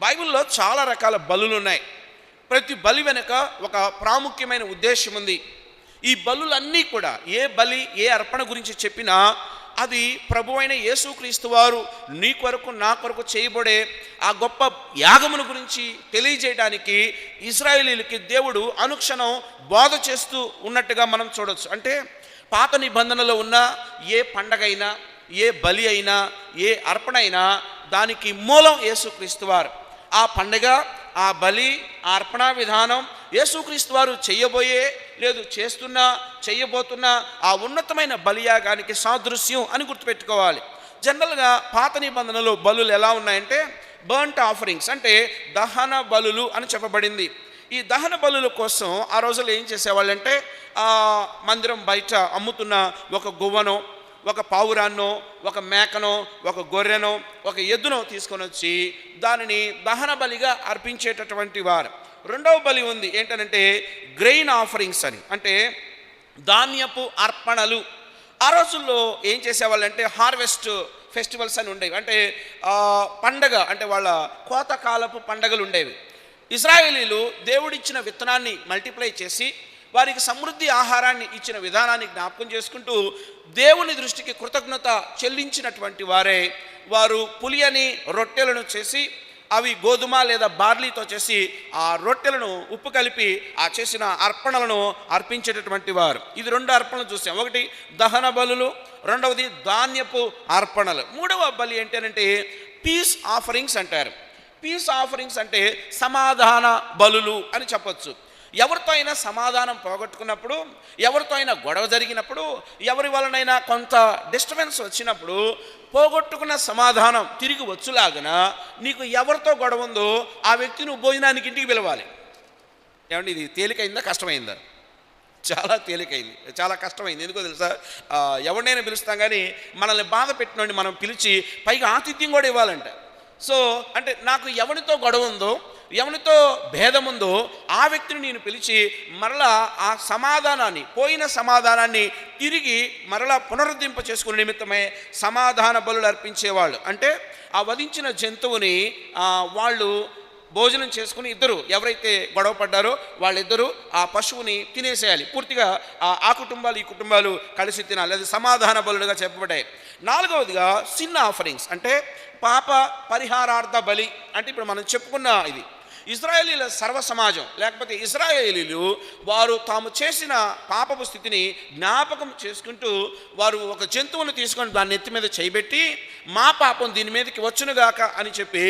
బైబిల్లో చాలా రకాల బలులు ఉన్నాయి. ప్రతి బలి వెనుక ఒక ప్రాముఖ్యమైన ఉద్దేశం ఉంది. ఈ బలులన్నీ కూడా ఏ బలి ఏ అర్పణ గురించి చెప్పినా అది ప్రభువైన యేసుక్రీస్తు వారు నీ కొరకు నా కొరకు చేయబడే ఆ గొప్ప యాగమును గురించి తెలియజేయడానికి ఇశ్రాయేలీయులకి దేవుడు అనుక్షణం బోధ చేస్తూ ఉన్నట్టుగా మనం చూడవచ్చు. అంటే పాత నిబంధనలో ఉన్న ఏ పండగ అయినా, ఏ బలి అయినా, ఏ అర్పణ అయినా దానికి మూలం యేసుక్రీస్తు వారు. ఆ పండగ, ఆ బలి, ఆ అర్పణ విధానం యేసుక్రీస్తు వారు చేయబోతున్న ఆ ఉన్నతమైన బలియాగానికి సాదృశ్యం అని గుర్తుపెట్టుకోవాలి. జనరల్గా పాత నిబంధనలో బలులు ఎలా ఉన్నాయంటే బర్న్ట్ ఆఫరింగ్స్, అంటే దహన బలులు అని చెప్పబడింది. ఈ దహన బలుల కోసం ఆ రోజుల్లో ఏం చేసేవాళ్ళంటే మందిరం బయట అమ్ముతున్న ఒక గువ్వనో, ఒక పావురాన్నో, ఒక మేకనో, ఒక గొర్రెనో, ఒక ఎద్దునో తీసుకొని వచ్చి దానిని దహన బలిగా అర్పించేటటువంటి వారు. రెండవ బలి ఉంది ఏంటంటే గ్రెయిన్ ఆఫరింగ్స్ అని, అంటే ధాన్యపు అర్పణలు. ఆ రోజుల్లో ఏం చేసేవాళ్ళంటే హార్వెస్ట్ ఫెస్టివల్స్ అని ఉండేవి. అంటే పండగ, అంటే వాళ్ళ కోతకాలపు పండగలు ఉండేవి. ఇశ్రాయేలీలు దేవుడిచ్చిన విత్తనాన్ని మల్టిప్లై చేసి వారికి సమృద్ధి ఆహారాన్ని ఇచ్చిన విధానాన్ని జ్ఞాపకం చేసుకుంటూ దేవుని దృష్టికి కృతజ్ఞత చెల్లించినటువంటి వారే వారు పులియని రొట్టెలను చేసి, అవి గోధుమ లేదా బార్లీతో చేసి ఆ రొట్టెలను ఉప్పు కలిపి ఆ చేసిన అర్పణలను అర్పించేటటువంటి వారు. ఇది రెండు అర్పణలు చూసాం. ఒకటి దహన బలులు, రెండవది ధాన్యపు అర్పణలు. మూడవ బలి ఏంటంటే పీస్ ఆఫరింగ్స్ అంటారు. పీస్ ఆఫరింగ్స్ అంటే సమాధాన బలులు అని చెప్పొచ్చు. ఎవరితో అయినా సమాధానం పోగొట్టుకున్నప్పుడు, ఎవరితో అయినా గొడవ జరిగినప్పుడు, ఎవరి వలనైనా కొంత డిస్టర్బెన్స్ వచ్చినప్పుడు పోగొట్టుకున్న సమాధానం తిరిగి వచ్చులాగన నీకు ఎవరితో గొడవ ఉందో ఆ వ్యక్తి నువ్వు భోజనానికి ఇంటికి పిలవాలి. ఏమంటే ఇది తేలికైందా కష్టమైందా? చాలా తేలికైంది, చాలా కష్టమైంది. ఎందుకో తెలుసా? ఎవరినైనా పిలుస్తాం కానీ మనల్ని బాధ పెట్టినోడిని మనం పిలిచి పైగా ఆతిథ్యం కూడా ఇవ్వాలంట. సో అంటే నాకు ఎవరితో గొడవ ఉందో, ఎవరితో భేదం ఉందో ఆ వ్యక్తిని నేను పిలిచి మరలా ఆ సమాధానాన్ని, పోయిన సమాధానాన్ని తిరిగి మరలా పునరుద్ధరింప చేసుకునే నిమిత్తమే సమాధాన బలులు అర్పించేవాళ్ళు. అంటే ఆ వధించిన జంతువుని వాళ్ళు భోజనం చేసుకుని ఇద్దరు ఎవరైతే గొడవ పడ్డారో వాళ్ళిద్దరూ ఆ పశువుని తినేసేయాలి. పూర్తిగా ఆ కుటుంబాలు ఈ కుటుంబాలు కలిసి తినాలి. అది సమాధాన బలులుగా చెప్పబడ్డాయి. నాలుగవదిగా సిన్ ఆఫరింగ్స్, అంటే పాప పరిహారార్థ బలి. అంటే ఇప్పుడు మనం చెప్పుకున్న ఇది ఇశ్రాయేలీల సర్వ సమాజం, లేకపోతే ఇశ్రాయేలీలు వారు తాము చేసిన పాపపు స్థితిని జ్ఞాపకం చేసుకుంటూ వారు ఒక జంతువును తీసుకొని దాన్ని నెత్తి మీద చేయబెట్టి మా పాపం దీని మీదకి వచ్చునుగాక అని చెప్పి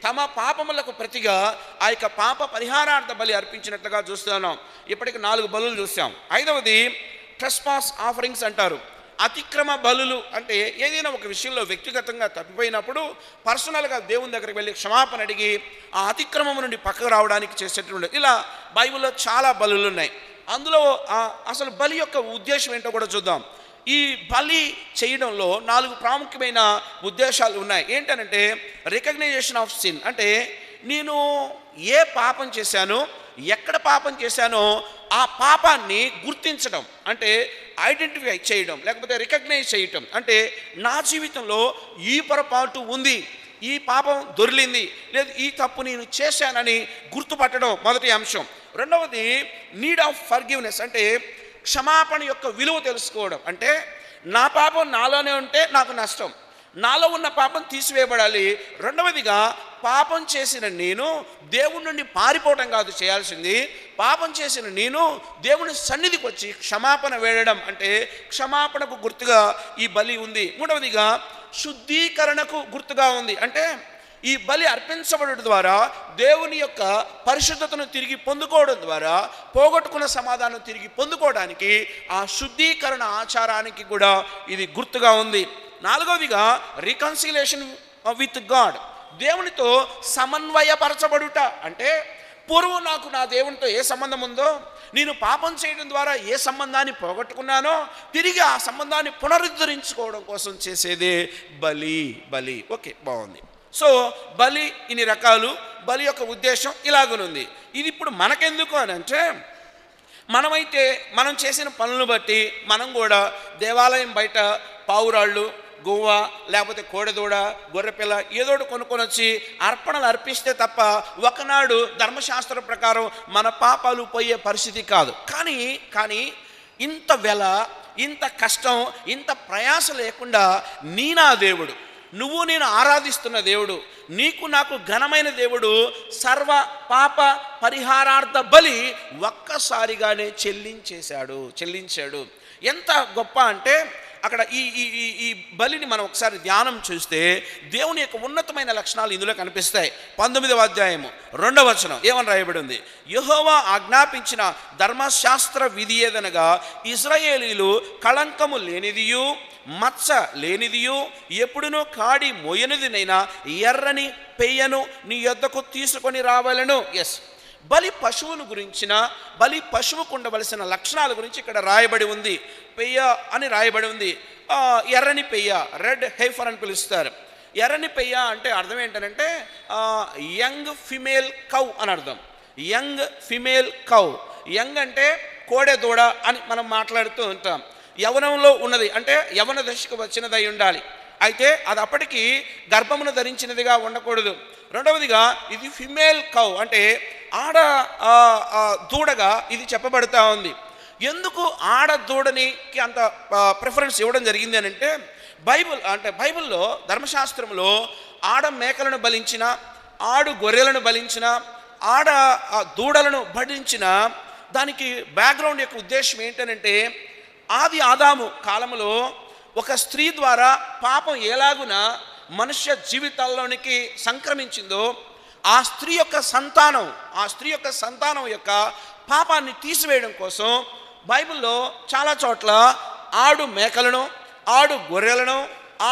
తమ పాపములకు ప్రతిగా ఆ యొక్క పాప పరిహారార్థ బలి అర్పించినట్లుగా చూస్తున్నాం. ఇప్పటికి 4 బలులు చూసాం. ఐదవది ట్రెస్పాస్ ఆఫరింగ్స్ అంటారు. అతిక్రమ బలులు, అంటే ఏదైనా ఒక విషయంలో వ్యక్తిగతంగా తప్పిపోయినప్పుడు పర్సనల్గా దేవుని దగ్గరికి వెళ్ళి క్షమాపణ అడిగి ఆ అతిక్రమం నుండి పక్కకు రావడానికి చేసేటువంటి ఇలా బైబిల్లో చాలా బలులు ఉన్నాయి. అందులో అసలు బలి యొక్క ఉద్దేశం ఏంటో కూడా చూద్దాం. ఈ బలి చేయడంలో 4 ప్రాముఖ్యమైన ఉద్దేశాలు ఉన్నాయి. ఏంటంటే రికగ్నైజేషన్ ఆఫ్ సిన్, అంటే నేను ఏ పాపం చేశానో, ఎక్కడ పాపం చేశానో ఆ పాపాన్ని గుర్తించడం, అంటే ఐడెంటిఫై చేయడం, లేకపోతే రికగ్నైజ్ చేయటం. అంటే నా జీవితంలో ఈ పొరపాటు ఉంది, ఈ పాపం దొర్లింది, లేదు ఈ తప్పు నేను చేశానని గుర్తుపట్టడం మొదటి అంశం. రెండవది నీడ్ ఆఫ్ ఫర్గివ్నెస్, అంటే క్షమాపణ యొక్క విలువ తెలుసుకోవడం. అంటే నా పాపం నాలోనే ఉంటే నాకు నష్టం, నాలో ఉన్న పాపం తీసివేయబడాలి. రెండవదిగా పాపం చేసిన నేను దేవుడి నుండి పారిపోవటం కాదు చేయాల్సింది, పాపం చేసిన నేను దేవుని సన్నిధికి వచ్చి క్షమాపణ వేయడం, అంటే క్షమాపణకు గుర్తుగా ఈ బలి ఉంది. మూడవదిగా శుద్ధీకరణకు గుర్తుగా ఉంది. అంటే ఈ బలి అర్పించబడడం ద్వారా దేవుని యొక్క పరిశుద్ధతను తిరిగి పొందుకోవడం ద్వారా పోగొట్టుకున్న సమాధానం తిరిగి పొందుకోవడానికి ఆ శుద్ధీకరణ ఆచారానికి కూడా ఇది గుర్తుగా ఉంది. నాలుగవదిగా రికన్సిలేషన్ విత్ గాడ్, దేవునితో సమన్వయపరచబడుట. అంటే పూర్వం నాకు నా దేవునితో ఏ సంబంధం ఉందో, నేను పాపం చేయడం ద్వారా ఏ సంబంధాన్ని పోగొట్టుకున్నానో తిరిగి ఆ సంబంధాన్ని పునరుద్ధరించుకోవడం కోసం చేసేదే బలి. ఓకే, బాగుంది. సో బలి ఇన్ని రకాలు, బలి యొక్క ఉద్దేశం ఇలాగనుంది. ఇది ఇప్పుడు మనకెందుకు అని అంటే మనం చేసిన పనులను బట్టి మనం కూడా దేవాలయం బయట పావురాళ్ళు, గువ్వ లేకపోతే కోడెదూడ గొర్రెపిల్ల ఏదోటి కొనుక్కొని వచ్చి అర్పణలు అర్పిస్తే తప్ప ఒకనాడు ధర్మశాస్త్రం ప్రకారం మన పాపాలు పోయే పరిస్థితి కాదు. కానీ ఇంత వెల, ఇంత కష్టం, ఇంత ప్రయాస లేకుండా నా దేవుడు, నువ్వు నేను ఆరాధిస్తున్న దేవుడు, నీకు నాకు ఘనమైన దేవుడు సర్వ పాప పరిహారార్థ బలి ఒక్కసారిగానే చెల్లించాడు. ఎంత గొప్ప అంటే అక్కడ ఈ బలిని మనం ఒకసారి ధ్యానం చూస్తే దేవుని యొక్క ఉన్నతమైన లక్షణాలు ఇందులో కనిపిస్తాయి. 19వ అధ్యాయము 2వ వచనం ఏమని రాయబడి ఉంది? యెహోవా ఆజ్ఞాపించిన ధర్మశాస్త్ర విధి ఏదనగా ఇశ్రాయేలీలు కళంకము లేనిదియు మచ్చ లేనిదియు ఎప్పుడునూ కాడి మోయనిదినైనా ఎర్రని పెయ్యను నీ యొద్దకు తీసుకొని రావాలను. బలి పశువును గురించిన, బలి పశువుకు ఉండవలసిన లక్షణాల గురించి ఇక్కడ రాయబడి ఉంది. పెయ్య అని రాయబడి ఉంది. ఎర్రని పెయ్య, రెడ్ హైఫర్ అని పిలుస్తారు. ఎర్రని పెయ్య అంటే అర్థం ఏంటంటే యంగ్ ఫిమేల్ కౌ అని అర్థం. యంగ్ ఫిమేల్ కౌ, యంగ్ అంటే కోడె దూడ అని మనం మాట్లాడుతూ ఉంటాం. యవనంలో ఉన్నది అంటే యవన దశకు వచ్చినదై ఉండాలి. అయితే అది అప్పటికి గర్భమును ధరించినదిగా ఉండకూడదు. రెండవదిగా ఇది ఫిమేల్ కౌ అంటే ఆడ దూడగా ఇది చెప్పబడుతూ ఉంది. ఎందుకు ఆడ దూడనికి అంత ప్రిఫరెన్స్ ఇవ్వడం జరిగింది అని అంటే బైబిల్లో ధర్మశాస్త్రంలో ఆడ మేకలను బలించిన, ఆడు గొర్రెలను బలించిన, ఆడ దూడలను బలించిన దానికి బ్యాక్గ్రౌండ్ యొక్క ఉద్దేశం ఏంటనంటే ఆది ఆదాము కాలంలో ఒక స్త్రీ ద్వారా పాపం ఎలాగున మనుష్య జీవితాల్లోనికి సంక్రమించిందో ఆ స్త్రీ యొక్క సంతానం యొక్క పాపాన్ని తీసివేయడం కోసం బైబిల్లో చాలా చోట్ల ఆడు మేకలను, ఆడు గొర్రెలను,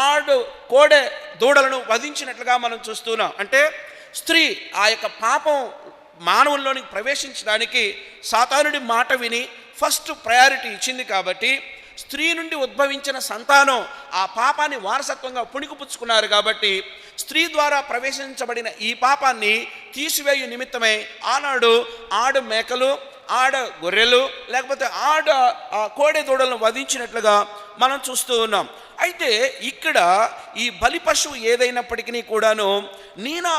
ఆడు కోడె దూడలను వధించినట్లుగా మనం చూస్తున్నాం. అంటే స్త్రీ ఆ యొక్క పాపం మానవుల్లోనికి ప్రవేశించడానికి సాతానుడి మాట విని ఫస్ట్ ప్రయారిటీ ఇచ్చింది. కాబట్టి స్త్రీ నుండి ఉద్భవించిన సంతానం ఆ పాపాన్ని వారసత్వంగా పుణికిపుచ్చుకున్నారు. కాబట్టి స్త్రీ ద్వారా ప్రవేశించబడిన ఈ పాపాన్ని తీసివేయు నిమిత్తమై ఆనాడు ఆడు మేకలు, ఆడ గొర్రెలు లేకపోతే కోడె దూడలను వధించినట్లుగా మనం చూస్తూ ఉన్నాం. అయితే ఇక్కడ ఈ బలి పశువు ఏదైనప్పటికీ కూడాను నీ నా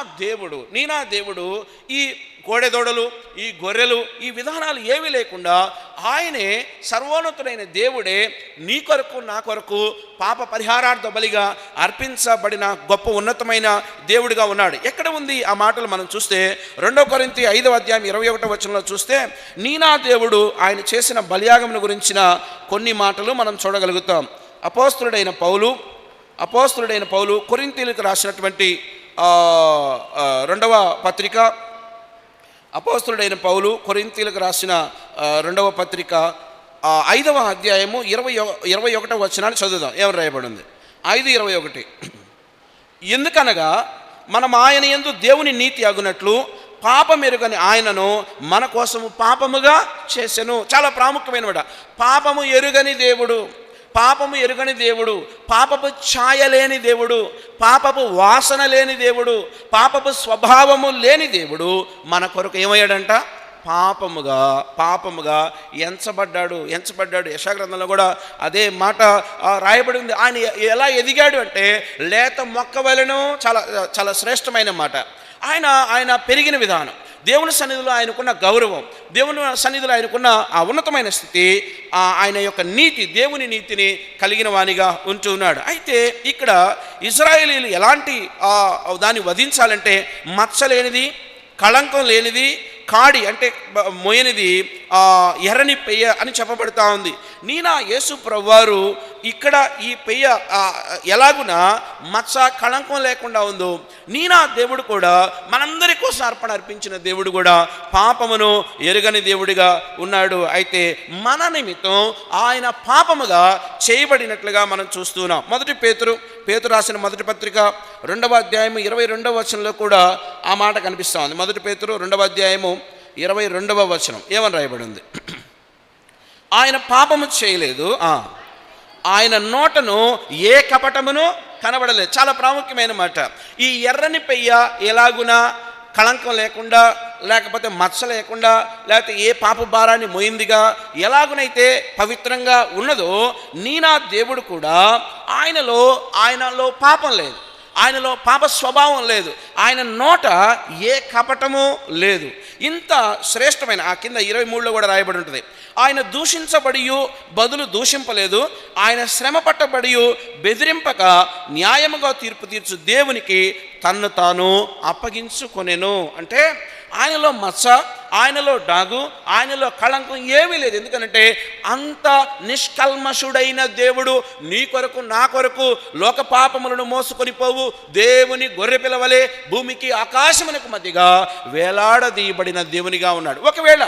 దేవుడు ఈ కోడెదోడలు, ఈ గొర్రెలు, ఈ విధానాలు ఏమీ లేకుండా ఆయనే సర్వోన్నతుడైన దేవుడే నీ కొరకు నా కొరకు పాప పరిహారార్థ బలిగా అర్పించబడిన గొప్ప ఉన్నతమైన దేవుడిగా ఉన్నాడు. ఎక్కడ ఉంది ఆ మాటలు మనం చూస్తే 2 కొరింథీ 5వ అధ్యాయం 21వ వచనంలో చూస్తే నీ నా దేవుడు ఆయన చేసిన బలియాగమును గురించిన కొన్ని మాటలు మనం చూడగలుగుతాం. అపోస్తలుడైన పౌలు కొరింథీయులకు రాసినటువంటి 2వ పత్రిక, అపోస్తలుడైన పౌలు కొరింథీయులకు రాసిన 2వ పత్రిక 5వ అధ్యాయము 21వ వచనాన్ని చదువుదాం. ఏమని రాయబడి ఉంది? 5:21 ఎందుకనగా మనం ఆయన యందు దేవుని నీతి అగునట్లు పాపమెరుగని ఆయనను మన కోసము పాపముగా చేసెను. చాలా ప్రాముఖ్యమైన మాట. పాపము ఎరుగని దేవుడు, పాపపు ఛాయ లేని దేవుడు, పాపపు వాసన లేని దేవుడు, పాపపు స్వభావము లేని దేవుడు మన కొరకు ఏమయ్యాడంట? పాపముగా ఎంచబడ్డాడు. యెషయా గ్రంథంలో కూడా అదే మాట రాయబడి ఉంది. ఆయన ఎలా ఎదిగాడు అంటే లేత మొక్క వలెను. చాలా చాలా శ్రేష్టమైన మాట. ఆయన పెరిగిన విధానం, దేవుని సన్నిధిలో ఆయనకున్న గౌరవం, దేవుని సన్నిధిలో ఆయనకున్న ఆ ఉన్నతమైన స్థితి, ఆయన యొక్క నీతి, దేవుని నీతిని కలిగిన వానిగా ఉంటూ ఉన్నాడు. అయితే ఇక్కడ ఇశ్రాయేలీలు ఎలాంటి దాన్ని వధించాలంటే మచ్చ లేనిది, కళంకం లేనిది, కాడి అంటే మోయనిది, ఎర్రని పెయ్య అని చెప్పబడుతూ ఉంది. నా యేసు ప్రభువారు ఇక్కడ ఈ పెయ్య ఎలాగున మచ్చ కళంకం లేకుండా ఉందో నా దేవుడు కూడా మనందరి కోసం అర్పణ అర్పించిన దేవుడు కూడా పాపమును ఎరుగని దేవుడిగా ఉన్నాడు. అయితే మన నిమిత్తం ఆయన పాపముగా చేయబడినట్లుగా మనం చూస్తున్నాం. పేతురు రాసిన మొదటి పత్రిక 2వ అధ్యాయము 22వ వచనంలో కూడా ఆ మాట కనిపిస్తూ ఉంది. 1 పేతురు 2వ అధ్యాయము 22వ వచనం ఏమని రాయబడి ఉంది? ఆయన పాపము చేయలేదు, ఆయన నోటను ఏ కపటమును కనబడలేదు. చాలా ప్రాముఖ్యమైన మాట. ఈ ఎర్రని పెయ్య ఎలాగున, కళంకం లేకుండా, లేకపోతే మచ్చ లేకుండా, లేకపోతే ఏ పాప భారాన్ని మోయిందిగా ఎలాగునైతే పవిత్రంగా ఉన్నదో, నా దేవుడు కూడా ఆయనలో పాపం లేదు, ఆయనలో పాప స్వభావం లేదు, ఆయన నోట ఏ కపటము లేదు. ఇంత శ్రేష్టమైన, ఆ కింద 23లో కూడా రాయబడి ఉంటుంది, ఆయన దూషించబడి బదులు దూషింపలేదు, ఆయన శ్రమ పట్టబడి బెదిరింపక న్యాయముగా తీర్పు తీర్చు దేవునికి తన్ను తాను అప్పగించుకొనెను. అంటే ఆయనలో మచ్చ, ఆయనలో డాగు, ఆయనలో కళంకం ఏమీ లేదు. ఎందుకంటే అంత నిష్కల్మషుడైన దేవుడు నీ కొరకు నా కొరకు లోక పాపములను మోసుకొని పోవు దేవుని గొర్రె పిల్లవలే భూమికి ఆకాశమునకు మధ్యగా వేలాడదీయబడిన దేవునిగా ఉన్నాడు. ఒకవేళ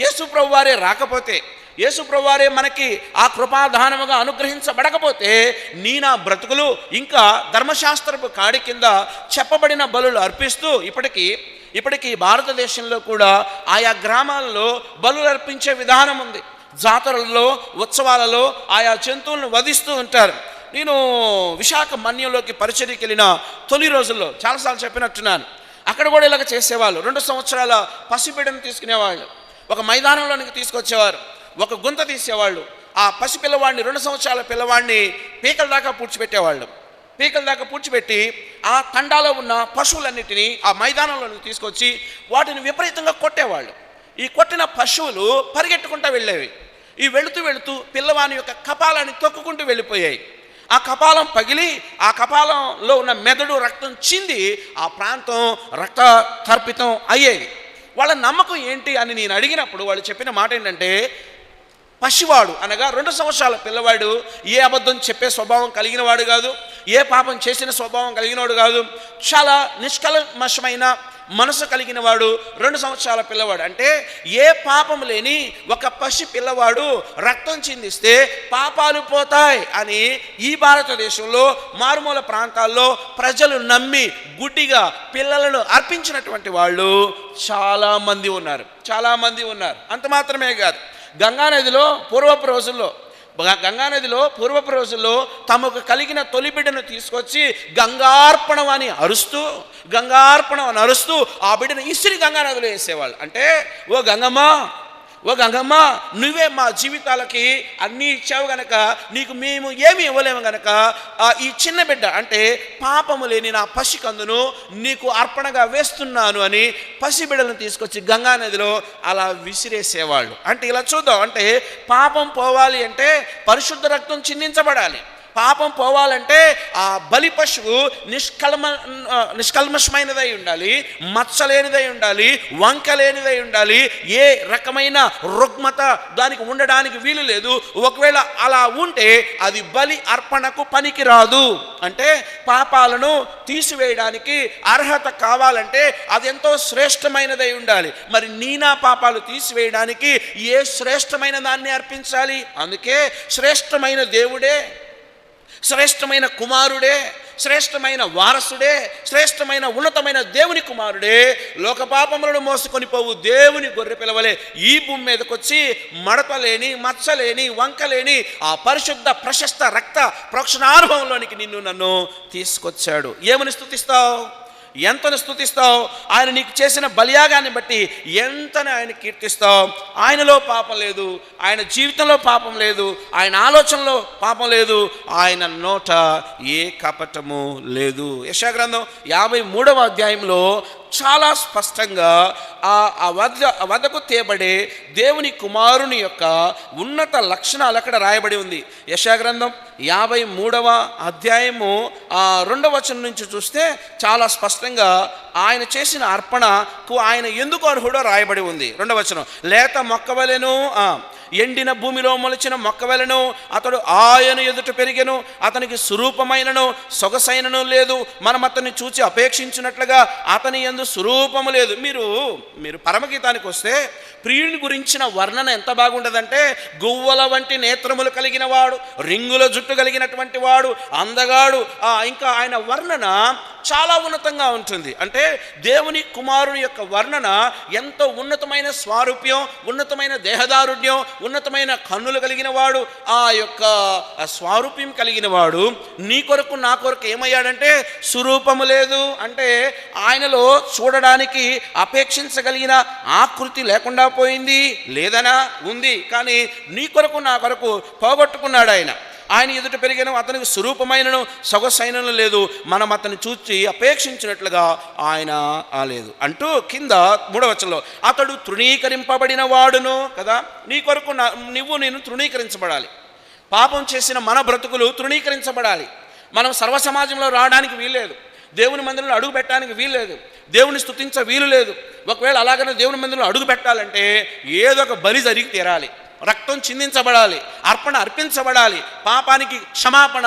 యేసు ప్రభువారే రాకపోతే, యేసు ప్రభువారే మనకి ఆ కృపాదానముగా అనుగ్రహించబడకపోతే, నా బ్రతుకులు ఇంకా ధర్మశాస్త్రపు కాడి కింద చెప్పబడిన బలులు అర్పిస్తూ ఇప్పటికీ భారతదేశంలో కూడా ఆయా గ్రామాల్లో బలులు అర్పించే విధానం ఉంది. జాతరల్లో, ఉత్సవాలలో ఆయా జంతువులను వధిస్తూ ఉంటారు. నేను విశాఖ మన్యంలోకి పరిచర్యకి వెళ్ళిన తొలి రోజుల్లో చాలాసార్లు చెప్పినట్టున్నాను, అక్కడ కూడా ఇలాగ చేసేవాళ్ళు. 2 సంవత్సరాల పసిబిడ్డను తీసుకునేవాళ్ళు, ఒక మైదానంలోనికి తీసుకొచ్చేవారు, ఒక గుంత తీసేవాళ్ళు, ఆ పసిపిల్లవాడిని 2 సంవత్సరాల పిల్లవాడిని పీకల దాకా పూడ్చిపెట్టి ఆ తండాలో ఉన్న పశువులన్నిటినీ ఆ మైదానంలోకి తీసుకొచ్చి వాటిని విపరీతంగా కొట్టేవాళ్ళు. ఈ కొట్టిన పశువులు పరిగెట్టుకుంటూ వెళ్ళేవి. ఈ వెళుతూ పిల్లవాని యొక్క కపాలాన్ని తొక్కుకుంటూ వెళ్ళిపోయాయి. ఆ కపాలం పగిలి ఆ కపాలంలో ఉన్న మెదడు రక్తం చింది ఆ ప్రాంతం రక్త తర్పితం అయ్యేది. వాళ్ళ నమ్మకం ఏంటి అని నేను అడిగినప్పుడు వాళ్ళు చెప్పిన మాట ఏంటంటే, పసివాడు అనగా 2 సంవత్సరాల పిల్లవాడు ఏ అబద్ధం చెప్పే స్వభావం కలిగిన వాడు కాదు, ఏ పాపం చేసిన స్వభావం కలిగినవాడు కాదు, చాలా నిష్కల్మషమైన మనసు కలిగిన వాడు 2 సంవత్సరాల పిల్లవాడు. అంటే ఏ పాపం లేని ఒక పసి పిల్లవాడు రక్తం చిందిస్తే పాపాలు పోతాయి అని ఈ భారతదేశంలో మారుమూల ప్రాంతాల్లో ప్రజలు నమ్మి గుడ్డిగా పిల్లలను అర్పించినటువంటి వాళ్ళు చాలామంది ఉన్నారు. అంత మాత్రమే కాదు, గంగానదిలో పూర్వపు రోజుల్లో తమకు కలిగిన తొలి బిడ్డను తీసుకొచ్చి గంగార్పణం అని అరుస్తూ ఆ బిడ్డను ఇసిరి గంగానదిలో వేసేవాళ్ళు. అంటే ఓ గంగమ్మ నువ్వే మా జీవితాలకి అన్నీ ఇచ్చావు గనక నీకు మేము ఏమి ఇవ్వలేము గనక ఈ చిన్న బిడ్డ అంటే పాపము లేని నా పసి కందును నీకు అర్పణగా వేస్తున్నాను అని పసి బిడ్డలను తీసుకొచ్చి గంగానదిలో అలా విసిరేసేవాళ్ళు. అంటే ఇలా చూద్దాం, అంటే పాపం పోవాలి అంటే పరిశుద్ధ రక్తం చిందించబడాలి. పాపం పోవాలంటే ఆ బలి పశువు నిష్కల్మషమైనదై ఉండాలి, మచ్చలేనిదై ఉండాలి, వంకలేనిదై ఉండాలి, ఏ రకమైన రుగ్మత దానికి ఉండడానికి వీలు లేదు. ఒకవేళ అలా ఉంటే అది బలి అర్పణకు పనికిరాదు. అంటే పాపాలను తీసివేయడానికి అర్హత కావాలంటే అది ఎంతో శ్రేష్టమైనదై ఉండాలి. మరి నా పాపాలు తీసివేయడానికి ఏ శ్రేష్టమైన దాన్ని అర్పించాలి? అందుకే శ్రేష్టమైన దేవుడే, శ్రేష్టమైన కుమారుడే, శ్రేష్టమైన వారసుడే, శ్రేష్టమైన ఉన్నతమైన దేవుని కుమారుడే లోక పాపములను మోసుకొని పోవు దేవుని గొర్రె పిల్లవలే ఈ భూమి మీదకి వచ్చి మడతలేని, మచ్చలేని, వంకలేని ఆ పరిశుద్ధ ప్రశస్త రక్త ప్రోక్షణానుభవంలోనికి నన్ను తీసుకొచ్చాడు. ఏమని స్తుతిస్తావు? ఎంతను స్తుతిస్తావు? ఆయన నీకు చేసిన బలియాగాన్ని బట్టి ఎంతని ఆయన కీర్తిస్తావు? ఆయనలో పాపం లేదు, ఆయన జీవితంలో పాపం లేదు, ఆయన ఆలోచనలో పాపం లేదు, ఆయన నోట ఏ కపటము లేదు. యెషయా గ్రంథం 53వ అధ్యాయంలో చాలా స్పష్టంగా ఆ వద్దకు తేబడే దేవుని కుమారుని యొక్క ఉన్నత లక్షణాలు అక్కడ రాయబడి ఉంది. యెషయా గ్రంథం 53వ అధ్యాయము 2వ వచనం నుంచి చూస్తే చాలా స్పష్టంగా ఆయన చేసిన అర్పణకు ఆయన ఎందుకు అర్హుడో రాయబడి ఉంది. 2వ వచనం, లేత మొక్కవలెను ఎండిన భూమిలో మొలిచిన మొక్కవలెను అతడు ఆయన ఎదుట పెరిగెను, అతనికి స్వరూపమైనను సొగసైనను లేదు, మనం అతన్ని చూచి అపేక్షించినట్లుగా అతని యందు స్వరూపము లేదు. మీరు పరమగీతానికి వస్తే ప్రియుని గురించిన వర్ణన ఎంత బాగుంటుందంటే, గువ్వల వంటి నేత్రములు కలిగిన వాడు, రింగుల జుట్టు కలిగినటువంటి వాడు, అందగాడు. ఇంకా ఆయన వర్ణన చాలా ఉన్నతంగా ఉంటుంది. అంటే దేవుని కుమారుని యొక్క వర్ణన ఎంతో ఉన్నతమైన స్వారూప్యం, ఉన్నతమైన దేహదారుఢ్యం, ఉన్నతమైన కన్నులు కలిగిన వాడు, ఆ యొక్క స్వారూప్యం కలిగిన వాడు నీ కొరకు నా కొరకు ఏమయ్యాడంటే స్వరూపము లేదు అంటే ఆయనలో చూడడానికి అపేక్షించగలిగిన ఆకృతి లేకుండా పోయింది, లేదనా ఉంది, కానీ నీ కొరకు నా కొరకు పోగొట్టుకున్నాడు. ఆయన ఎదుట పెరిగిన అతనికి స్వరూపమైనను సొగసైనను లేదు, మనం అతన్ని చూచి అపేక్షించినట్లుగా ఆయన లేదు అంటూ కింద 3వ వచనంలో అతడు తృణీకరింపబడిన వాడును కదా. నీ కొరకు నేను తృణీకరించబడాలి. పాపం చేసిన మన బ్రతుకులు తృణీకరించబడాలి. మనం సర్వ సమాజంలో రావడానికి వీల్లేదు, దేవుని మందిరంలో అడుగు పెట్టడానికి వీల్లేదు, దేవుని స్తుతించ వీలు లేదు. ఒకవేళ అలాగనే దేవుని మందిరంలో అడుగు పెట్టాలంటే ఏదో ఒక బలి జరిగి తీరాలి, రక్తం చిందించబడాలి, అర్పణ అర్పించబడాలి, పాపానికి క్షమాపణ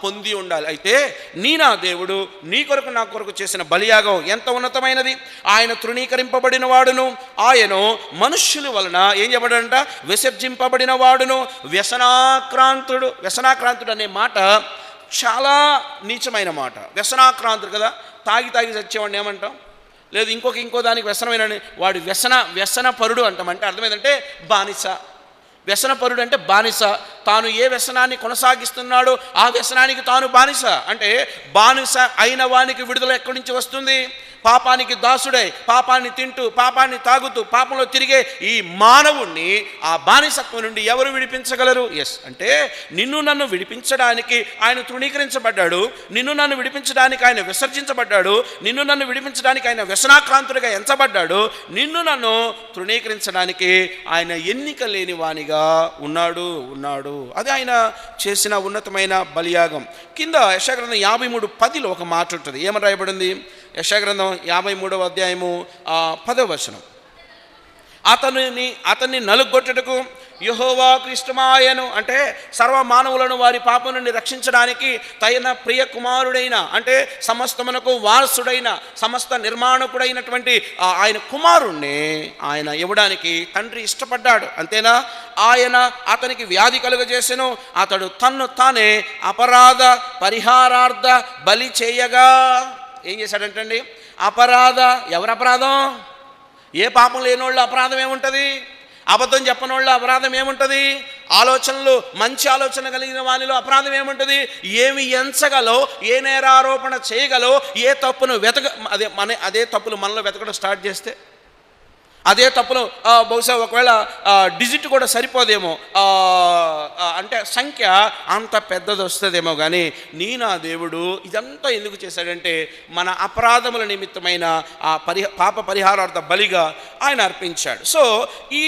పొంది ఉండాలి. అయితే నా దేవుడు నీ కొరకు నా కొరకు చేసిన బలియాగం ఎంత ఉన్నతమైనది. ఆయన తృణీకరింపబడిన వాడును, ఆయన మనుష్యుల వలన ఏం చెప్పబడంట విసర్జింపబడిన వాడును, వ్యసనాక్రాంతుడు అనే మాట చాలా నీచమైన మాట. వ్యసనాక్రాంతుడు కదా, తాగి చచ్చేవాడిని ఏమంటాం, లేదు ఇంకో దానికి వ్యసనమైన వాడు వ్యసన పరుడు అంటాం. అంటే అర్థమైందంటే బానిస. వ్యసనపరుడు అంటే బానిస. తాను ఏ వ్యసనాన్ని కొనసాగిస్తున్నాడో ఆ వ్యసనానికి తాను బానిస. అంటే బానిస అయిన వానికి విడుదల ఎక్కడి నుంచి వస్తుంది? పాపానికి దాసుడై పాపాన్ని తింటూ పాపాన్ని తాగుతూ పాపంలో తిరిగే ఈ మానవుణ్ణి ఆ బానిసత్వం నుండి ఎవరు విడిపించగలరు? అంటే నిన్ను నన్ను విడిపించడానికి ఆయన తృణీకరించబడ్డాడు, నిన్ను నన్ను విడిపించడానికి ఆయన విసర్జించబడ్డాడు, నిన్ను నన్ను విడిపించడానికి ఆయన వ్యసనాక్రాంతుడిగా ఎంచబడ్డాడు, నిన్ను నన్ను తృణీకరించడానికి ఆయన ఎన్నిక లేని వానిగా ఉన్నాడు. అది ఆయన చేసిన ఉన్నతమైన బలియాగం. కింద యెషయా గ్రంథం 53:10 ఒక మాట ఉంటుంది. ఏమని రాయబడింది? యెషయా గ్రంథం 53వ అధ్యాయము 10వ వచనం. అతన్ని నలుగొట్టుటకు యెహోవాకు ఇష్టమాయను. అంటే సర్వ మానవులను వారి పాపం నుండి రక్షించడానికి తన ప్రియ కుమారుడైన, అంటే సమస్తమునకు వారసుడైన, సమస్త నిర్మాణకుడైనటువంటి ఆయన కుమారుణ్ణి ఆయన ఇవ్వడానికి తండ్రి ఇష్టపడ్డాడు. అంతేనా? ఆయన అతనికి వ్యాధి కలుగజేసెను. అతడు తన్ను తానే అపరాధ పరిహారార్థ బలి చేయగా ఏం చేశాడంటండి? ఎవరి అపరాధం? ఏ పాపం లేనోళ్ళు అపరాధం ఏముంటుంది? అబద్ధం చెప్పనోళ్ళు అపరాధం ఏముంటుంది? ఆలోచనలు మంచి ఆలోచన కలిగిన వానిలో అపరాధం ఏముంటుంది? ఏమి ఎంచగలో, ఏ నేరారోపణ చేయగలో, ఏ తప్పును అదే తప్పులు మనలో వెతకడం స్టార్ట్ చేస్తే, అదే తప్పులు బహుశా ఒకవేళ డిజిట్ కూడా సరిపోదేమో, అంటే సంఖ్య అంత పెద్దది వస్తుందేమో. కానీ నా దేవుడు ఇదంతా ఎందుకు చేశాడంటే మన అపరాధముల నిమిత్తమైన పాప పరిహారార్థ బలిగా ఆయన అర్పించాడు. సో ఈ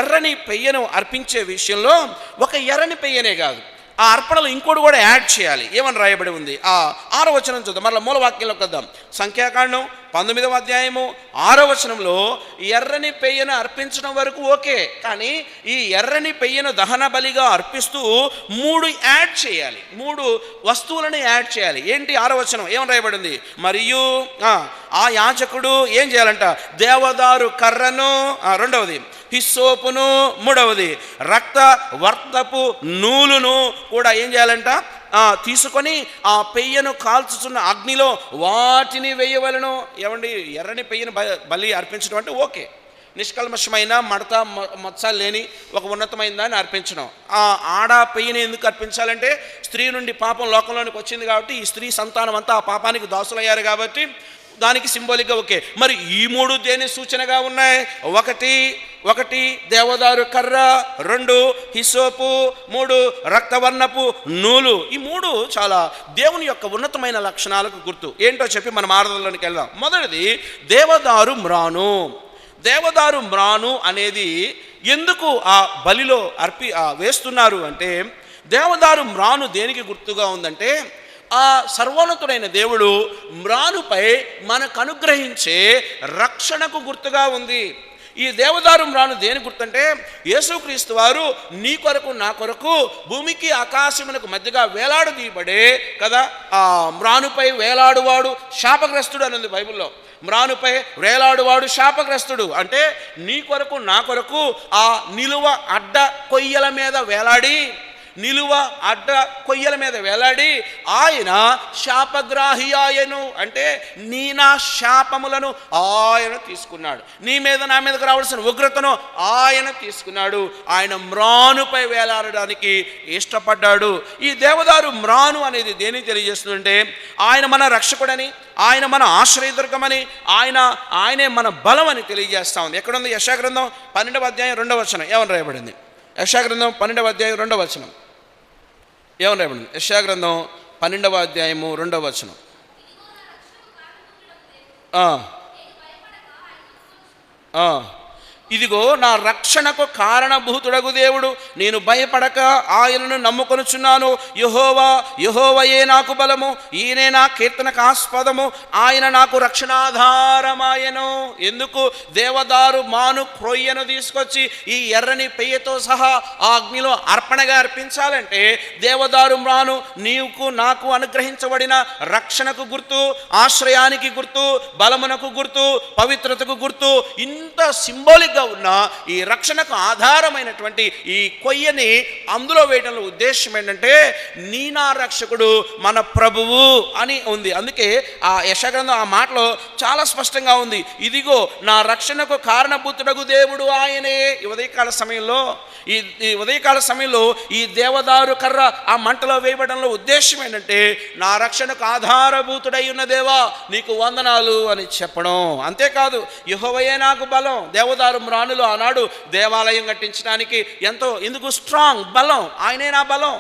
ఎర్రని పెయ్యను అర్పించే విషయంలో ఒక ఎర్రని పెయ్యనే కాదు, ఆ అర్పణలు ఇంకోటి కూడా యాడ్ చేయాలి. ఏమని రాయబడి ఉంది? 6వ వచనం చూద్దాం. మరలా మూలవాక్యంలోకి వద్దాం. సంఖ్యాకాండం 19వ అధ్యాయము 6వ వచనంలో ఎర్రని పెయ్యను అర్పించడం వరకు ఓకే, కానీ ఈ ఎర్రని పెయ్యను దహన బలిగా అర్పిస్తూ 3 యాడ్ చేయాలి, 3 వస్తువులను యాడ్ చేయాలి. ఏంటి? 6వ వచనం ఏమని రాయబడింది? మరియు ఆ యాజకుడు ఏం చేయాలంట? దేవదారు కర్రను, రెండవది హిస్సోపును, మూడవది రక్త వర్తపు నూలును కూడా ఏం చేయాలంట? తీసుకొని ఆ పెయ్యను కాల్చుతున్న అగ్నిలో వాటిని వేయవలను. ఏమండి, ఎర్రని పెయ్యను బలి అర్పించడం అంటే ఓకే, నిష్కల్మషమైన మచ్చ లేని ఒక ఉన్నతమైన దాన్ని అర్పించడం. ఆడ పెయ్యని ఎందుకు అర్పించాలంటే స్త్రీ నుండి పాపం లోకంలోనికి వచ్చింది కాబట్టి, ఈ స్త్రీ సంతానం అంతా ఆ పాపానికి దాసులయ్యారు కాబట్టి దానికి సింబాలిక్గా ఓకే. మరి ఈ 3 దేని సూచనగా ఉన్నాయి? ఒకటి దేవదారు కర్ర, 2 హిస్సోపు, 3 రక్తవర్ణపు నూలు. ఈ 3 చాలా దేవుని యొక్క ఉన్నతమైన లక్షణాలకు గుర్తు. ఏంటో చెప్పి మనం ఆరాధనలోనికి వెళ్దాం. మొదటిది దేవదారు మ్రాను అనేది ఎందుకు ఆ బలిలో వేస్తున్నారు అంటే, దేవదారు మ్రాను దేనికి గుర్తుగా ఉందంటే, ఆ సర్వోన్నతుడైన దేవుడు మ్రానుపై మనకు అనుగ్రహించే రక్షణకు గుర్తుగా ఉంది. ఈ దేవదారు మ్రాను దేని గుర్తంటే, యేసుక్రీస్తు వారు నీ కొరకు నా కొరకు భూమికి ఆకాశమునకు మధ్యగా వేలాడదీయబడే కదా ఆ మ్రానుపై వేలాడువాడు శాపగ్రస్తుడు అని ఉంది బైబిల్లో. మ్రానుపై వేలాడువాడు శాపగ్రస్తుడు అంటే నీ కొరకు నా కొరకు ఆ నిలువ అడ్డ కొయ్యల మీద వేలాడి నిలువ అడ్డ కొయ్యల మీద వేలాడి ఆయన శాపగ్రాహి ఆయను, అంటే నీ నా శాపములను ఆయన తీసుకున్నాడు, నీ మీద నా మీదకు రావాల్సిన ఉగ్రతను ఆయన తీసుకున్నాడు. ఆయన మ్రానుపై వేలాడడానికి ఇష్టపడ్డాడు. ఈ దేవదారు మ్రాను అనేది దేనికి తెలియజేస్తుందంటే ఆయన మన రక్షకుడని, ఆయన మన ఆశ్రయదుర్గమని, ఆయనే మన బలం అని తెలియజేస్తా ఉంది. ఎక్కడుంది? యెషయా గ్రంథం 12వ అధ్యాయం 2వ వచనం ఏమని రాయబడింది? యెషయా గ్రంథం 12వ అధ్యాయం 2వ వచనం ఏమని రాయబడింది? యెషయా గ్రంథం 12వ అధ్యాయము 2వ వచనం. ఇదిగో నా రక్షణకు కారణభూతుడగు దేవుడు, నేను భయపడక ఆయనను నమ్ముకొనుచున్నాను. యెహోవాయే నాకు బలము, ఈయనే నా కీర్తనకు ఆస్పదము, ఆయన నాకు రక్షణాధారమాయను. ఎందుకు? దేవదారు మాను క్రొయ్యను తీసుకొచ్చి ఈ ఎర్రని పెయ్యతో సహా ఆ అగ్నిలో అర్పణగా అర్పించాలంటే దేవదారు మ్రాను నీకు నాకు అనుగ్రహించబడిన రక్షణకు గుర్తు, ఆశ్రయానికి గుర్తు, బలమునకు గుర్తు, పవిత్రతకు గుర్తు. ఇంత సింబాలిక్గా ఉన్న ఈ రక్షణకు ఆధారమైనటువంటి ఈ కొయ్యని అందులో వేయడంలో ఉద్దేశం ఏంటంటే నీ నా రక్షకుడు మన ప్రభువు అని ఉంది. అందుకే ఆ యెషయా గ్రంథం ఆ మాటలో చాలా స్పష్టంగా ఉంది. ఇదిగో నా రక్షణకు కారణభూతుడగు దేవుడు ఆయనే. ఈ ఉదయకాల సమయంలో ఈ దేవదారు కర్ర ఆ మంటలో వేయబడంలో ఉద్దేశం ఏంటంటే నా రక్షణకు ఆధారభూతుడై ఉన్న దేవా నీకు వందనాలు అని చెప్పడం. అంతేకాదు యెహోవాయే నాకు బలం. దేవదారు మ్రానులు ఆనాడు దేవాలయం కట్టించడానికి ఎందుకు స్ట్రాంగ్ బలం, ఆయనే నా బలం.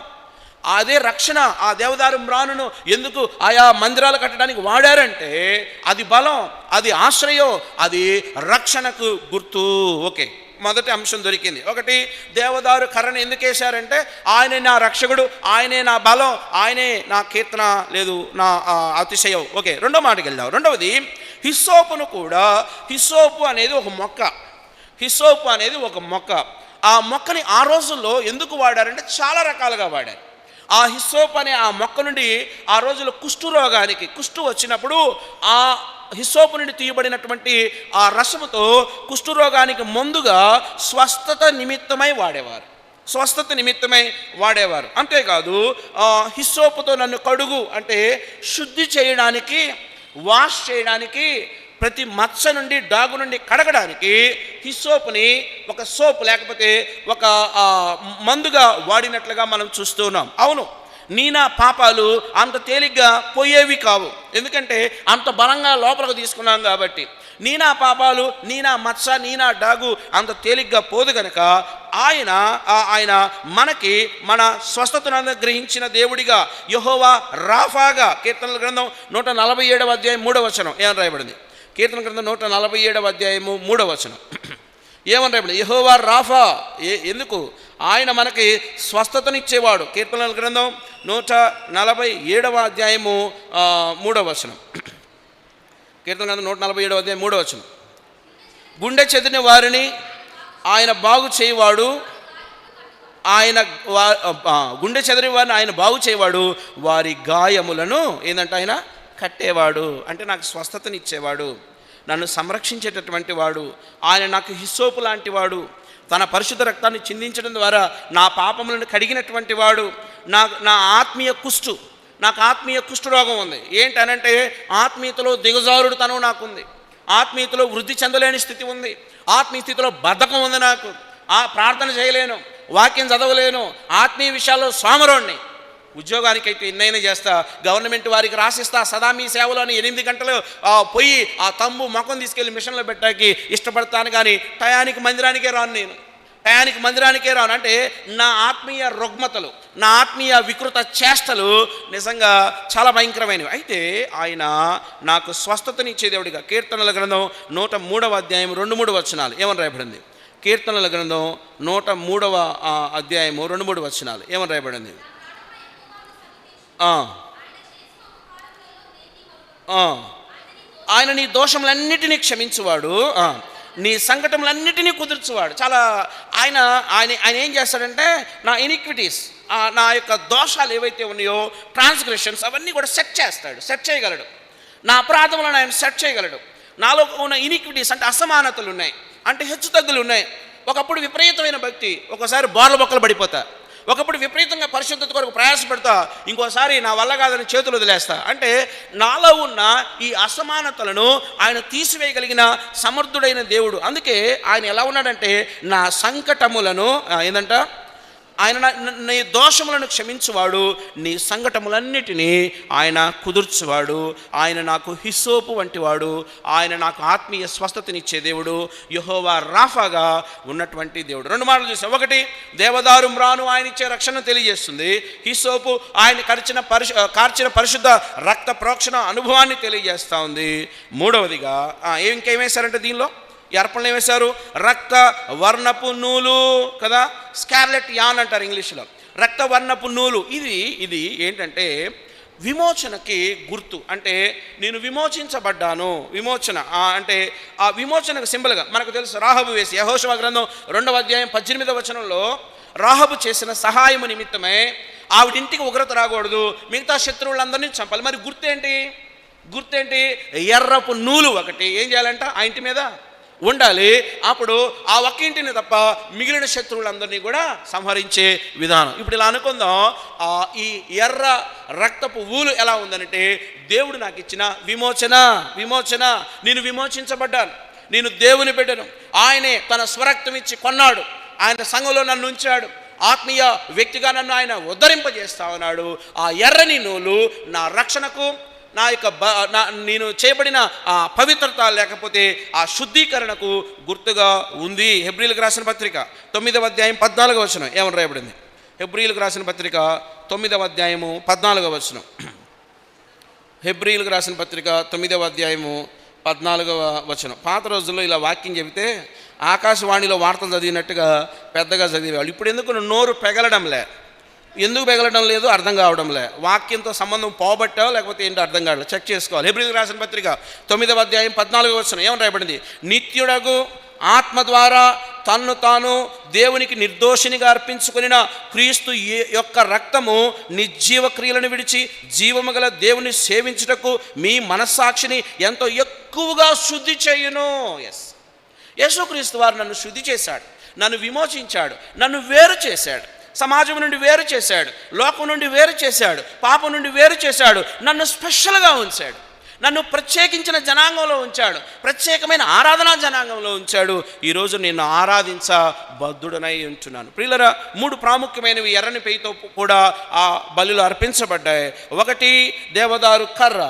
అదే రక్షణ. ఆ దేవదారు మ్రానును ఎందుకు ఆయా మందిరాలు కట్టడానికి వాడారంటే అది బలం, అది ఆశ్రయం, అది రక్షణకు గుర్తు. ఓకే, మొదటి అంశం దొరికింది. ఒకటి, దేవదారు కర్రను ఎందుకు వేశారంటే ఆయనే నా రక్షకుడు, ఆయనే నా బలం, ఆయనే నా కీర్తన లేదు నా అతిశయం. ఓకే, రెండో మాటకి వెళ్దాం. రెండవది హిస్సోపును కూడా. హిస్సోపు అనేది ఒక మొక్క. హిస్సోపు అనేది ఒక మొక్క. ఆ మొక్కని ఆ రోజుల్లో ఎందుకు వాడారంటే చాలా రకాలుగా వాడారు. ఆ హిస్సోపు అనే ఆ మొక్క నుండి ఆ రోజుల్లో కుష్టు వచ్చినప్పుడు ఆ హిస్సోపు నుండి తీయబడినటువంటి ఆ రసముతో కుష్ఠరోగానికి ముందుగా స్వస్థత నిమిత్తమై వాడేవారు. అంతేకాదు హిస్సోపుతో నన్ను కడుగు అంటే శుద్ధి చేయడానికి, వాష్ చేయడానికి, ప్రతి మచ్చ నుండి డాగు నుండి కడగడానికి హిస్సోపుని ఒక సోప్ లేకపోతే ఒక మందుగా వాడినట్లుగా మనం చూస్తున్నాం. అవును, నీ నా పాపాలు అంత తేలిగ్గా పోయేవి కావు, ఎందుకంటే అంత బలంగా లోపలికి తీసుకున్నాం కాబట్టి. నీ నా పాపాలు, నీ నా మచ్చ, నీ నా డాగు అంత తేలిగ్గా పోదు గనక ఆయన మనకి మన స్వస్థతను అనుగ్రహించిన దేవుడిగా, యెహోవా రాఫాగా. కీర్తనల గ్రంథం 147వ అధ్యాయం 3వ వచనం ఏమని రాయబడింది? కీర్తన గ్రంథం 147వ అధ్యాయము 3వ వచనం ఏమని రాయబడింది? యెహోవా రాఫా. ఎందుకు? ఆయన మనకి స్వస్థతనిచ్చేవాడు. కీర్తనల గ్రంథం 147వ అధ్యాయము 3వ వచనం. కీర్తన గ్రంథం 147వ అధ్యాయం 3వ వచనం. గుండె చెదిరిన వారిని ఆయన బాగు చేయవాడు, గుండె చెదిరిన వారిని ఆయన బాగు చేయవాడు, వారి గాయములను ఏంటంటే ఆయన కట్టేవాడు. అంటే నాకు స్వస్థతనిచ్చేవాడు, నన్ను సంరక్షించేటటువంటి వాడు. ఆయన నాకు హిస్సోపు లాంటి వాడు. తన పరిశుద్ధ రక్తాన్ని చిందించడం ద్వారా నా పాపములను కడిగినటువంటి వాడు. నా ఆత్మీయ నాకు ఆత్మీయ కుష్ఠరోగం ఉంది. ఏంటనంటే ఆత్మీయతలో దిగజారుడుతనం నాకుంది, ఆత్మీయతలో వృద్ధి చెందలేని స్థితి ఉంది, ఆత్మీయ స్థితిలో బద్ధకం ఉంది. నాకు ప్రార్థన చేయలేను, వాక్యం చదవలేను, ఆత్మీయ విషయాల్లో సోమరోణ్ణి. ఉద్యోగానికైతే ఎన్నైనా చేస్తా, గవర్నమెంట్ వారికి రాసిస్తా, సదా మీ సేవలో 8 గంటలు పోయి ఆ తమ్ము మొఖం తీసుకెళ్ళి మిషన్లో పెట్టడానికి ఇష్టపడతాను, కానీ టయానికి మందిరానికే రాను. అంటే నా ఆత్మీయ రుగ్మతలు, నా ఆత్మీయ వికృత చేష్టలు నిజంగా చాలా భయంకరమైనవి. అయితే ఆయన నాకు స్వస్థతనిచ్చే దేవుడిగా. కీర్తనల గ్రంథం 103వ అధ్యాయం 2-3 వచనాలు ఏమని రాయబడింది? కీర్తనల గ్రంథం 103వ అధ్యాయము 2-3 వచనాలు ఏమని రాయబడింది? ఆయన నీ దోషములన్నిటినీ క్షమించువాడు, నీ సంకటములన్నిటినీ కుదుర్చువాడు. చాలా ఆయన ఏం చేస్తాడంటే నా ఇనిక్విటీస్, నా యొక్క దోషాలు ఏవైతే ఉన్నాయో, ట్రాన్స్గ్రెషన్స్, అవన్నీ కూడా సెట్ చేయగలడు. నా అపరాధములను ఆయన సెట్ చేయగలడు. నాలో ఉన్న ఇనిక్విటీస్ అంటే అసమానతలు ఉన్నాయి, అంటే హెచ్చు తగ్గులు ఉన్నాయి. ఒకప్పుడు విపరీతమైన భక్తి, ఒకసారి బోర్ల బొక్కలు పడిపోతా, ఒకప్పుడు విపరీతంగా పరిశుద్ధత కొరకు ప్రయాసపడతా, ఇంకోసారి నా వల్ల కాదని చేతులు వదిలేస్తా. అంటే నాలో ఉన్న ఈ అసమానతలను ఆయన తీసివేయగలిగిన సమర్థుడైన దేవుడు. అందుకే ఆయన ఎలా ఉన్నాడంటే నా సంకటములను ఏందంట, ఆయన నీ దోషములను క్షమించువాడు, నీ సంకటములన్నిటినీ ఆయన కుదుర్చువాడు. ఆయన నాకు హిస్సోపు వంటివాడు, ఆయన నాకు ఆత్మీయ స్వస్థతనిచ్చే దేవుడు, యెహోవా రాఫాగా ఉన్నటువంటి దేవుడు. రెండు మాటలు చూసాం. ఒకటి, దేవదారు మ్రాను ఆయన ఇచ్చే రక్షణ తెలియజేస్తుంది. హిస్సోపు ఆయన కార్చిన పరిశుద్ధ రక్త ప్రోక్షణ అనుభవాన్ని తెలియజేస్తూ ఉంది. మూడవదిగా ఇంకేమేశారంటే దీనిలో ఈ అర్పణలు ఏమేశారు, రక్త వర్ణపు నూలు కదా, స్కార్లెట్ యాన్ అంటారు ఇంగ్లీష్లో, రక్త వర్ణపు నూలు. ఇది ఏంటంటే విమోచనకి గుర్తు. అంటే నేను విమోచించబడ్డాను. విమోచన అంటే ఆ విమోచనకు సింబల్గా మనకు తెలుసు. రాహబు వేసి యెహోషువ గ్రంథం 2వ అధ్యాయం 18వ వచనంలో రాహబు చేసిన సహాయము నిమిత్తమే ఆవిడింటికి ఉగ్రత రాకూడదు, మిగతా శత్రువులందరినీ చంపాలి. మరి గుర్తేంటి? ఎర్రపు నూలు ఒకటి ఏం చేయాలంట ఆ ఇంటి మీద ఉండాలి. అప్పుడు ఆ ఒక్క ఇంటిని తప్ప మిగిలిన శత్రువులందరినీ కూడా సంహరించే విధానం. ఇప్పుడు ఇలా అనుకుందాం, ఈ ఎర్ర రక్తపు ఊలు ఎలా ఉందనంటే దేవుడు నాకు ఇచ్చిన విమోచన. నేను విమోచించబడ్డాను, నేను దేవుని బిడ్డను. ఆయనే తన స్వరక్తం ఇచ్చి కొన్నాడు, ఆయన సంఘంలో నన్ను ఉంచాడు, ఆత్మీయ వ్యక్తిగా నన్ను ఆయన ఉద్ధరింపజేస్తా ఉన్నాడు. ఆ ఎర్రని నూలు నా రక్షణకు, నా యొక్క నేను చేయబడిన ఆ పవిత్రత లేకపోతే ఆ శుద్ధీకరణకు గుర్తుగా ఉంది. హెబ్రీలకు రాసిన పత్రిక 9వ అధ్యాయం 14వ వచనం ఏమని రాయబడింది? హెబ్రీలకు రాసిన పత్రిక 9వ అధ్యాయము 14వ వచనం. హెబ్రీలకు రాసిన పత్రిక 9వ అధ్యాయము 14వ వచనం. పాత రోజుల్లో ఇలా వాక్యం చెబితే ఆకాశవాణిలో వార్తలు చదివినట్టుగా పెద్దగా చదివేవాళ్ళు. ఇప్పుడు ఎందుకు నోరు పెగలడంలే, ఎందుకు పెగలడం లేదు అర్థం కావడంలే. వాక్యంతో సంబంధం పోబట్టావు లేకపోతే ఏంటో అర్థం కావట్లేదు, చెక్ చేసుకోవాలి. హెబ్రీయులకు రాసిన పత్రిక 9వ అధ్యాయం 14వ వచనం ఏమని రాయబడింది? నిత్యుడగు ఆత్మ ద్వారా తన్ను తాను దేవునికి నిర్దోషినిగా అర్పించుకున్న క్రీస్తు యొక్క రక్తము నిర్జీవ క్రియలను విడిచి జీవము గల దేవుని సేవించుటకు మీ మనస్సాక్షిని ఎంతో ఎక్కువగా శుద్ధి చేయును. యేసుక్రీస్తు వారు నన్ను శుద్ధి చేశాడు, నన్ను విమోచించాడు, నన్ను వేరు చేశాడు, సమాజం నుండి వేరు చేశాడు, లోకం నుండి వేరు చేశాడు, పాపం నుండి వేరు చేశాడు, నన్ను స్పెషల్గా ఉంచాడు, నన్ను ప్రత్యేకించిన జనాంగంలో ఉంచాడు, ప్రత్యేకమైన ఆరాధనా జనాంగంలో ఉంచాడు. ఈరోజు నేను ఆరాధించబద్ధుడనై ఉంటున్నాను. ప్రియులరా, 3 ప్రాముఖ్యమైనవి ఎర్రని పెయితో కూడా ఆ బలులు అర్పించబడ్డాయి. 1 దేవదారు కర్ర,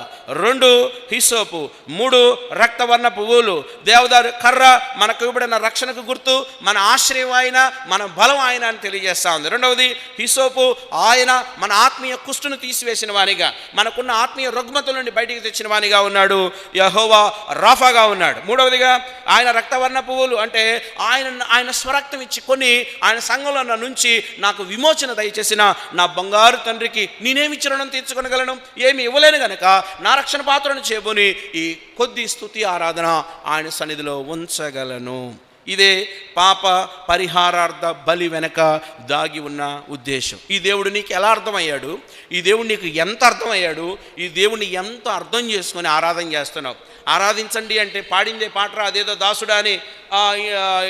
2 హిస్సోపు, 3 రక్తవర్ణ పువ్వులు. దేవదారు కర్ర మనకు ఇవ్వబడిన రక్షణకు గుర్తు, మన ఆశ్రయం ఆయన, మన బలం ఆయన అని తెలియజేస్తా ఉంది. 2వది హిస్సోపు, ఆయన మన ఆత్మీయ కుష్టును తీసివేసిన వానిగా, మనకున్న ఆత్మీయ రుగ్మతుల నుండి బయటికి తెచ్చిన వానిగా ఉన్నాడు, యెహోవా రాఫాగా ఉన్నాడు. 3వదిగా ఆయన రక్తవర్ణ పువ్వులు, అంటే ఆయన స్వరక్తం ఇచ్చి కొని ఆయన సంఘంలో నుంచి నాకు విమోచన దయచేసిన నా బంగారు తండ్రికి నేనేమిచ్చి రుణం తీర్చుకొనగలను? ఏమి ఇవ్వలేను గనక నా రక్షణ పాత్రను చేయబోని ఈ కొద్ది స్తుతి ఆరాధన ఆయన సన్నిధిలో ఉంచగలను. ఇదే పాప పరిహారార్థ బలి వెనక దాగి ఉన్న ఉద్దేశం. ఈ దేవుడు నీకు ఎలా అర్థమయ్యాడు? ఈ దేవుడు నీకు ఎంత అర్థమయ్యాడు? ఈ దేవుడిని ఎంత అర్థం చేసుకొని ఆరాధన చేస్తున్నావు? ఆరాధించండి అంటే పాడిందే పాటరా అదేదో దాసుడా అని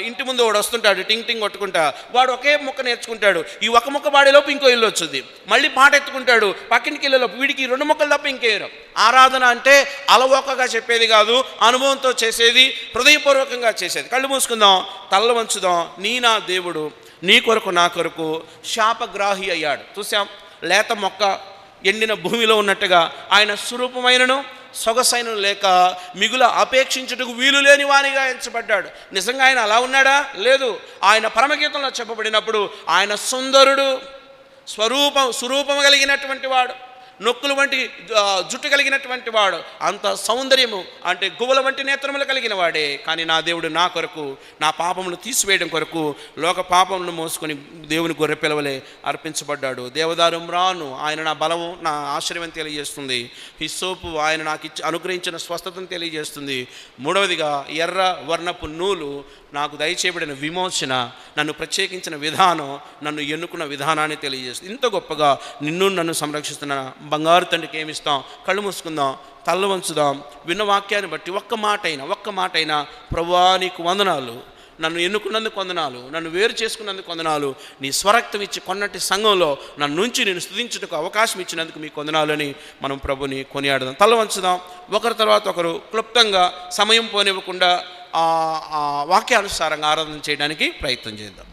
ఇంటి ముందు వాడు వస్తుంటాడు టింగ్ టింగ్ కొట్టుకుంటా, వాడు ఒకే ముక్క నేర్చుకుంటాడు. ఈ ఒక ముక్క పాడేలోపు ఇంకో ఇల్లు వచ్చింది, మళ్ళీ పాట ఎత్తుకుంటాడు, పక్కింటికి వెళ్ళేలోపు వీడికి 2 ముక్కలు తప్ప ఇంకేయరు. ఆరాధన అంటే అలవోకగా చెప్పేది కాదు, అనుభవంతో చేసేది, హృదయపూర్వకంగా చేసేది. కళ్ళు మూసుకుందాం, తలలు వంచుదాం. నా దేవుడు నీ కొరకు నా కొరకు శాపగ్రాహి అయ్యాడు. చూసాం, లేత మొక్క ఎండిన భూమిలో ఉన్నట్టుగా ఆయన స్వరూపమైనను సొగసైన లేక మిగుల అపేక్షించుటకు వీలు లేని వానిగా ఎంచబడ్డాడు. నిజంగా ఆయన అలా ఉన్నాడా? లేదు. ఆయన పరమగీతంలో చెప్పబడినప్పుడు ఆయన సుందరుడు, స్వరూపం కలిగినటువంటి వాడు, నొక్కులు వంటి జుట్టు కలిగినటువంటి వాడు, అంత సౌందర్యము అంటే గువ్వల వంటి నేత్రములు కలిగిన వాడే. కానీ నా దేవుడు నా కొరకు, నా పాపమును తీసివేయడం కొరకు లోక పాపములను మోసుకొని దేవుని గొర్రె పిలవలే అర్పించబడ్డాడు. దేవదారు మ్రాను ఆయన నా బలము, నా ఆశ్రయం తెలియజేస్తుంది. హిస్సోపు ఆయన నాకు అనుగ్రహించిన స్వస్థతను తెలియజేస్తుంది. 3వదిగా ఎర్ర వర్ణపు నూలు నాకు దయచేయబడిన విమోచన, నన్ను ప్రత్యేకించిన విధానం, నన్ను ఎన్నుకున్న విధానాన్ని తెలియజేస్తుంది. ఇంత గొప్పగా నన్ను సంరక్షిస్తున్న బంగారు తండ్రికి ఏమిస్తాం? కళ్ళు మూసుకుందాం, తల్ల వంచుదాం. విన్న వాక్యాన్ని బట్టి ఒక్క మాట అయినా ప్రభువా నీకు వందనాలు, నన్ను ఎన్నుకున్నందుకు వందనాలు, నన్ను వేరు చేసుకున్నందుకు వందనాలు, నీ స్వరక్తం ఇచ్చి కొన్నటి సంఘంలో నన్ను నుంచి నేను స్తుతించుటకు అవకాశం ఇచ్చినందుకు మీకు వందనాలు అని మనం ప్రభుని కొనియాడదాం. తల వంచుదాం. ఒకరి తర్వాత ఒకరు క్లుప్తంగా సమయం పోనివ్వకుండా వాక్యానుసారంగా ఆరాధన చేయడానికి ప్రయత్నం చేద్దాం.